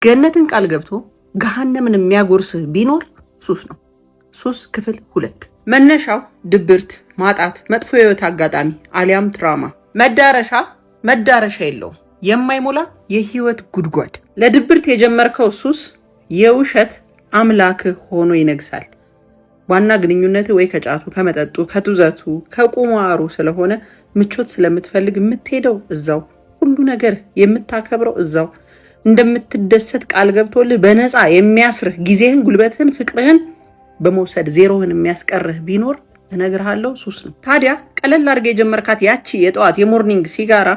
ገነትን ቃል ገብቶ ገሃነምን የሚያጎርስህ ቢኖር ሱስ ነው። ሱስ ክፍል 2 መነሻው ድብርት፣ ማጣት፣ መጥፎ የህይወት አጋጣሚ አሊያም ትራማ፣ መዳረሻ የለውም፣ የማይሞላ የህይወት ጉድጓድ። ለድብርት የጀመርከው ሱስ የውሸት አምላክህ ሆኖ ይነግሳል። ዋና ግንኙነት ወይ ከጫቱ፣ ከመጠጡ፣ ከቱዘቱ፣ ከቁማሩ ስለሆነ ምቾት ስለምትፈልግ የምትሄደው እዛው፣ ሁሉ ነገር የምታከብረው እዛው፣ እንደምትደሰት ቃል ገብቶልህ በነፃ የሚያስርህ ጊዜህን፣ ጉልበትህን፣ ፍቅርህን በመውሰድ ዜሮህን የሚያስቀርህ ቢኖር እነግርሃለሁ ሱስ ነው። ታዲያ ቀለል አድርገህ የጀመርካት ያቺ የጠዋት የሞርኒንግ ሲጋራ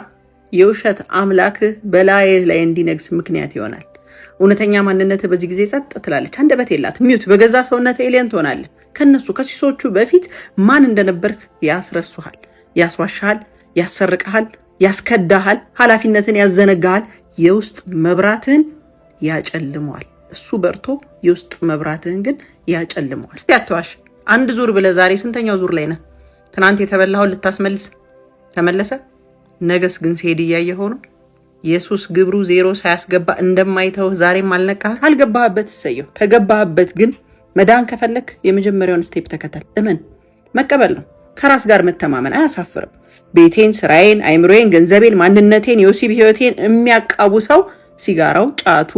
የውሸት አምላክህ በላይህ ላይ እንዲነግስ ምክንያት ይሆናል። እውነተኛ ማንነትህ በዚህ ጊዜ ጸጥ ትላለች። አንደበት የላት ሚዩት፣ በገዛ ሰውነት ኤሊየን ትሆናለህ። ከነሱ ከሲሶቹ በፊት ማን እንደነበርክ ያስረሱሃል፣ ያስዋሻሃል፣ ያሰርቅሃል፣ ያስከዳሃል፣ ኃላፊነትን ያዘነጋሃል፣ የውስጥ መብራትህን ያጨልመዋል። እሱ በርቶ የውስጥ መብራትህን ግን ያጨልመዋል። እስቲ አትዋሽ። አንድ ዙር ብለህ ዛሬ ስንተኛው ዙር ላይ ነህ? ትናንት የተበላኸውን ልታስመልስ ተመለሰ። ነገስ ግን ሲሄድ እያየኸው ነው። ኢየሱስ ግብሩ ዜሮ ሳያስገባ እንደማይተውህ ዛሬም አልነቃህ። አልገባህበት እሰየው። ከገባህበት ግን መዳን ከፈለክ የመጀመሪያውን ስቴፕ ተከተል። እመን፣ መቀበል ነው። ከራስ ጋር መተማመን አያሳፍርም። ቤቴን፣ ስራዬን፣ አይምሮዬን፣ ገንዘቤን፣ ማንነቴን፣ የወሲብ ህይወቴን የሚያቃውሰው ሲጋራው፣ ጫቱ፣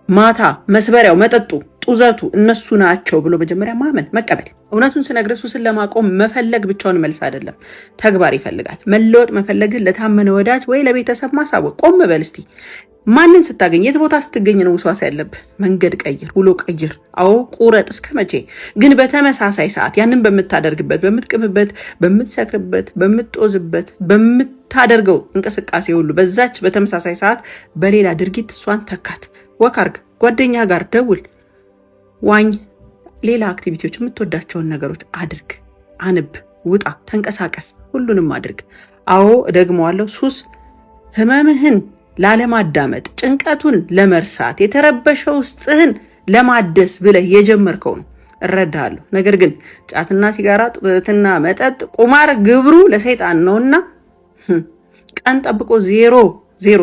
ማታ መስበሪያው፣ መጠጡ፣ ጡዘቱ እነሱ ናቸው ብሎ መጀመሪያ ማመን፣ መቀበል። እውነቱን ስነግርህ ሱስን ለማቆም መፈለግ ብቻውን መልስ አይደለም፣ ተግባር ይፈልጋል። መለወጥ መፈለግን ለታመነ ወዳጅ ወይ ለቤተሰብ ማሳወቅ። ቆም በል እስቲ። ማንን ስታገኝ፣ የት ቦታ ስትገኝ ነው ውስዋስ ያለብህ? መንገድ ቀይር፣ ውሎ ቀይር። አዎ ቁረጥ። እስከ መቼ ግን? በተመሳሳይ ሰዓት ያንን በምታደርግበት፣ በምትቅምበት፣ በምትሰክርበት፣ በምትጦዝበት፣ በምታደርገው እንቅስቃሴ ሁሉ በዛች በተመሳሳይ ሰዓት በሌላ ድርጊት እሷን ተካት። ወክ አርግ፣ ጓደኛ ጋር ደውል፣ ዋኝ፣ ሌላ አክቲቪቲዎች፣ የምትወዳቸውን ነገሮች አድርግ፣ አንብ፣ ውጣ፣ ተንቀሳቀስ፣ ሁሉንም አድርግ። አዎ እደግመዋለሁ፣ ሱስ ህመምህን ላለማዳመጥ፣ ጭንቀቱን ለመርሳት፣ የተረበሸ ውስጥህን ለማደስ ብለህ የጀመርከው ነው። እረዳለሁ። ነገር ግን ጫትና ሲጋራ፣ ጡትና መጠጥ፣ ቁማር ግብሩ ለሰይጣን ነውና ቀን ጠብቆ ዜሮ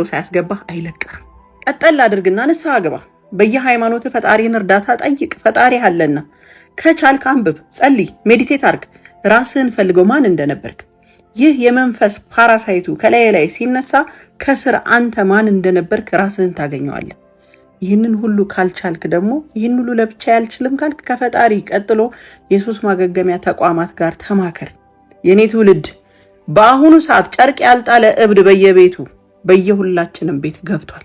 ሳያስገባህ አይለቅህም። ቀጠል አድርግና ንስሐ ግባ። በየሃይማኖት ፈጣሪን እርዳታ ጠይቅ። ፈጣሪ አለና ከቻልክ አንብብ፣ ጸልይ፣ ሜዲቴት አርግ። ራስህን ፈልገው ማን እንደነበርክ። ይህ የመንፈስ ፓራሳይቱ ከላይ ላይ ሲነሳ ከስር አንተ ማን እንደነበርክ ራስህን ታገኘዋለህ። ይህንን ሁሉ ካልቻልክ ደግሞ ይህን ሁሉ ለብቻ ያልችልም ካልክ ከፈጣሪ ቀጥሎ የሱስ ማገገሚያ ተቋማት ጋር ተማከር። የኔ ትውልድ በአሁኑ ሰዓት ጨርቅ ያልጣለ እብድ በየቤቱ በየሁላችንም ቤት ገብቷል።